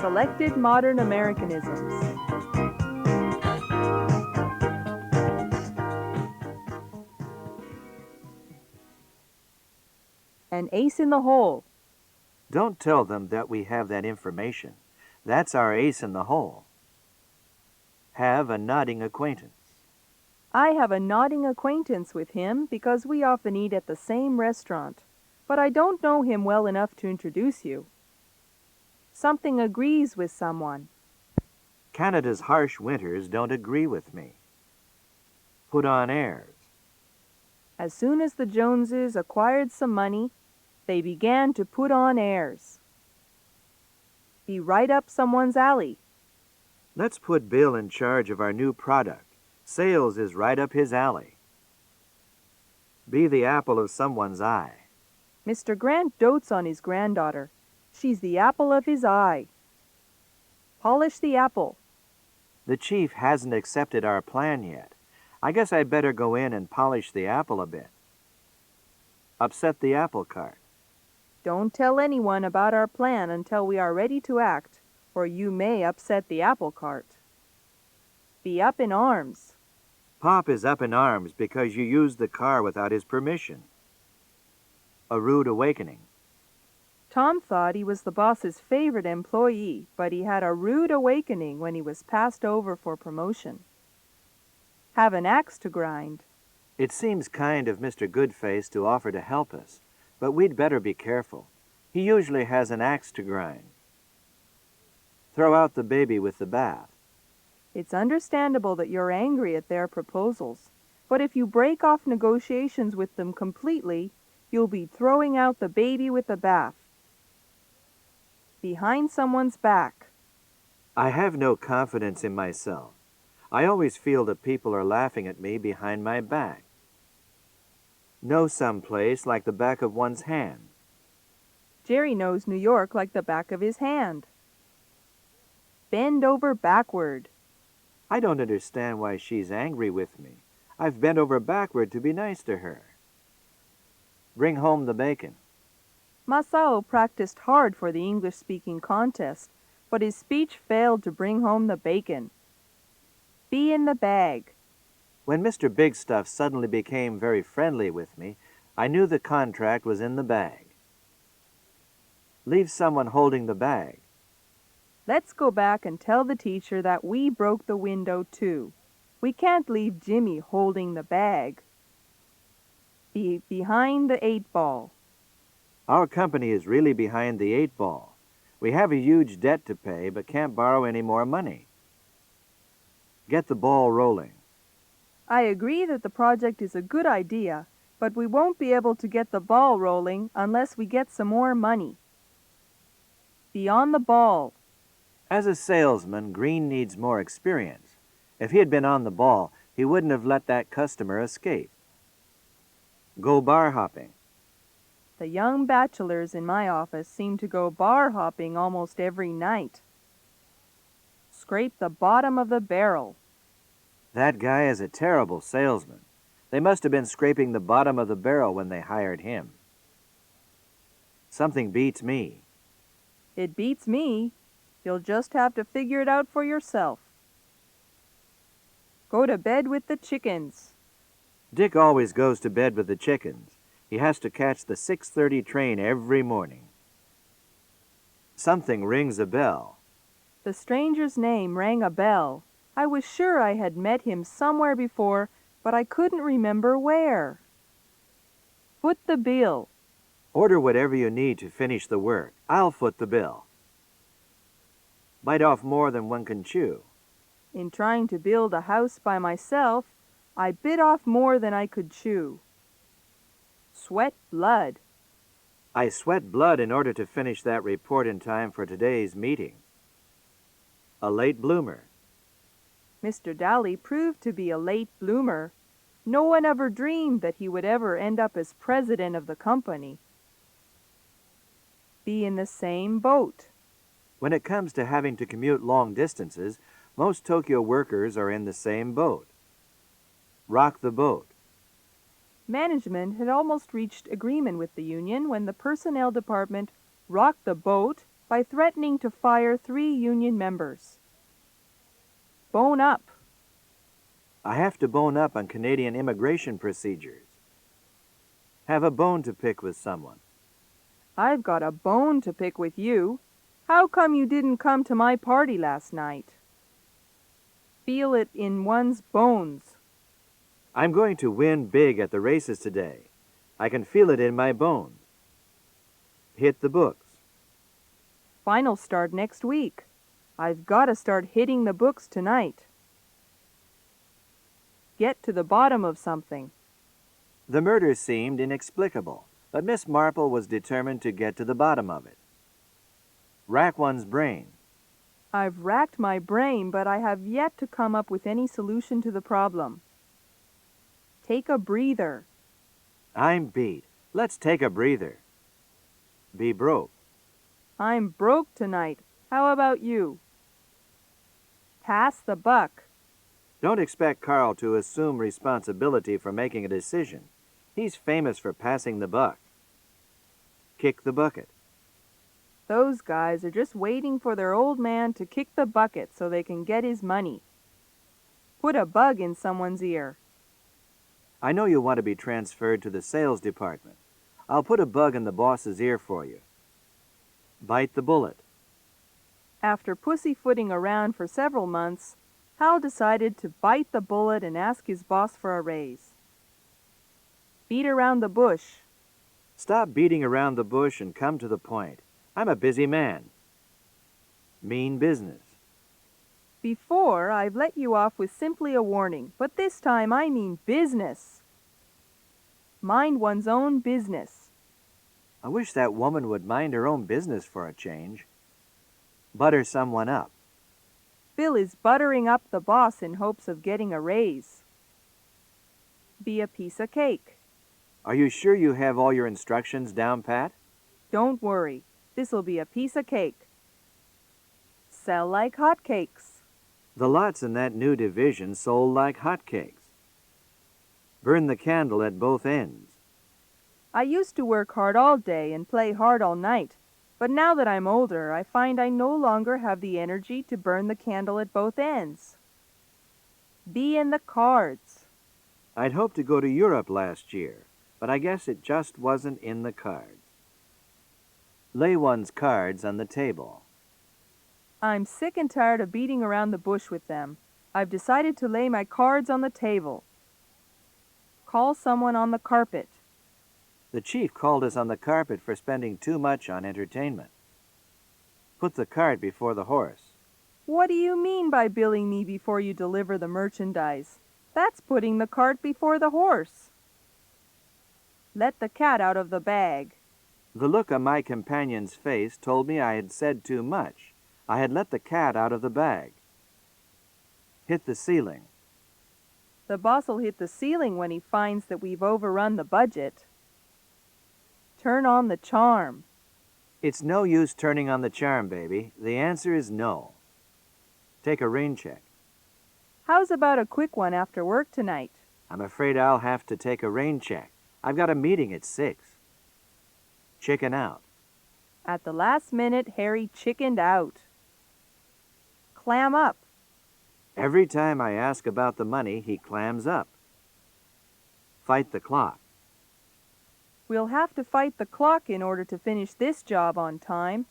Selected Modern Americanisms. An ace in the hole. Don't tell them that we have that information. That's our ace in the hole. Have a nodding acquaintance. I have a nodding acquaintance with him because we often eat at the same restaurant, but I don't know him well enough to introduce you. Something agrees with someone. Canada's harsh winters don't agree with me. Put on airs. As soon as the Joneses acquired some money, they began to put on airs. Be right up someone's alley. Let's put Bill in charge of our new product. Sales is right up his alley. Be the apple of someone's eye. Mr. Grant dotes on his granddaughter. She's the apple of his eye. Polish the apple. The chief hasn't accepted our plan yet. I guess I'd better go in and polish the apple a bit. Upset the apple cart. Don't tell anyone about our plan until we are ready to act, or you may upset the apple cart. Be up in arms. Pop is up in arms because you used the car without his permission. A rude awakening. Tom thought he was the boss's favorite employee, but he had a rude awakening when he was passed over for promotion. Have an axe to grind. It seems kind of Mr. Goodface to offer to help us, but we'd better be careful. He usually has an axe to grind. Throw out the baby with the bath. It's understandable that you're angry at their proposals, but if you break off negotiations with them completely, you'll be throwing out the baby with the bath. Behind someone's back. I have no confidence in myself. I always feel that people are laughing at me behind my back. Know some place like the back of one's hand. Jerry knows New York like the back of his hand. Bend over backward. I don't understand why she's angry with me. I've bent over backward to be nice to her. Bring home the bacon. Masao practiced hard for the English-speaking contest, but his speech failed to bring home the bacon. Be in the bag. When Mr. Big Stuff suddenly became very friendly with me, I knew the contract was in the bag. Leave someone holding the bag. Let's go back and tell the teacher that we broke the window too. We can't leave Jimmy holding the bag. Be behind the 8-ball. Our company is really behind the 8-ball. We have a huge debt to pay, but can't borrow any more money. Get the ball rolling. I agree that the project is a good idea, but we won't be able to get the ball rolling unless we get some more money. Be on the ball. As a salesman, Green needs more experience. If he had been on the ball, he wouldn't have let that customer escape. Go bar hopping. The young bachelors in my office seem to go bar hopping almost every night. Scrape the bottom of the barrel. That guy is a terrible salesman. They must have been scraping the bottom of the barrel when they hired him. Something beats me. It beats me. You'll just have to figure it out for yourself. Go to bed with the chickens. Dick always goes to bed with the chickens. He has to catch the 6:30 train every morning. Something rings a bell. The stranger's name rang a bell. I was sure I had met him somewhere before, but I couldn't remember where. Foot the bill. Order whatever you need to finish the work. I'll foot the bill. Bite off more than one can chew. In trying to build a house by myself, I bit off more than I could chew. Sweat blood. I sweat blood in order to finish that report in time for today's meeting. A late bloomer. Mr. Daly proved to be a late bloomer. No one ever dreamed that he would ever end up as president of the company. Be in the same boat. When it comes to having to commute long distances, most Tokyo workers are in the same boat. Rock the boat. Management had almost reached agreement with the union when the personnel department rocked the boat by threatening to fire 3 union members. Bone up. I have to bone up on Canadian immigration procedures. Have a bone to pick with someone. I've got a bone to pick with you. How come you didn't come to my party last night? Feel it in one's bones. I'm going to win big at the races today. I can feel it in my bones. Hit the books. Finals start next week. I've got to start hitting the books tonight. Get to the bottom of something. The murder seemed inexplicable, but Miss Marple was determined to get to the bottom of it. Rack one's brain. I've racked my brain, but I have yet to come up with any solution to the problem. Take a breather. I'm beat. Let's take a breather. Be broke. I'm broke tonight. How about you? Pass the buck. Don't expect Carl to assume responsibility for making a decision. He's famous for passing the buck. Kick the bucket. Those guys are just waiting for their old man to kick the bucket so they can get his money. Put a bug in someone's ear. I know you want to be transferred to the sales department. I'll put a bug in the boss's ear for you. Bite the bullet. After pussyfooting around for several months, Hal decided to bite the bullet and ask his boss for a raise. Beat around the bush. Stop beating around the bush and come to the point. I'm a busy man. Mean business. Before, I've let you off with simply a warning, but this time I mean business. Mind one's own business. I wish that woman would mind her own business for a change. Butter someone up. Bill is buttering up the boss in hopes of getting a raise. Be a piece of cake. Are you sure you have all your instructions down pat? Don't worry, this'll be a piece of cake. Sell like hotcakes. The lots in that new division sold like hotcakes. Burn the candle at both ends. I used to work hard all day and play hard all night, but now that I'm older, I find I no longer have the energy to burn the candle at both ends. Be in the cards. I'd hoped to go to Europe last year, but I guess it just wasn't in the cards. Lay one's cards on the table. I'm sick and tired of beating around the bush with them. I've decided to lay my cards on the table. Call someone on the carpet. The chief called us on the carpet for spending too much on entertainment. Put the cart before the horse. What do you mean by billing me before you deliver the merchandise? That's putting the cart before the horse. Let the cat out of the bag. The look on my companion's face told me I had said too much. I had let the cat out of the bag. Hit the ceiling. The boss'll hit the ceiling when he finds that we've overrun the budget. Turn on the charm. It's no use turning on the charm, baby. The answer is no. Take a rain check. How's about a quick one after work tonight? I'm afraid I'll have to take a rain check. I've got a meeting at 6. Chicken out. At the last minute, Harry chickened out. Clam up. Every time I ask about the money, he clams up. Fight the clock. We'll have to fight the clock in order to finish this job on time.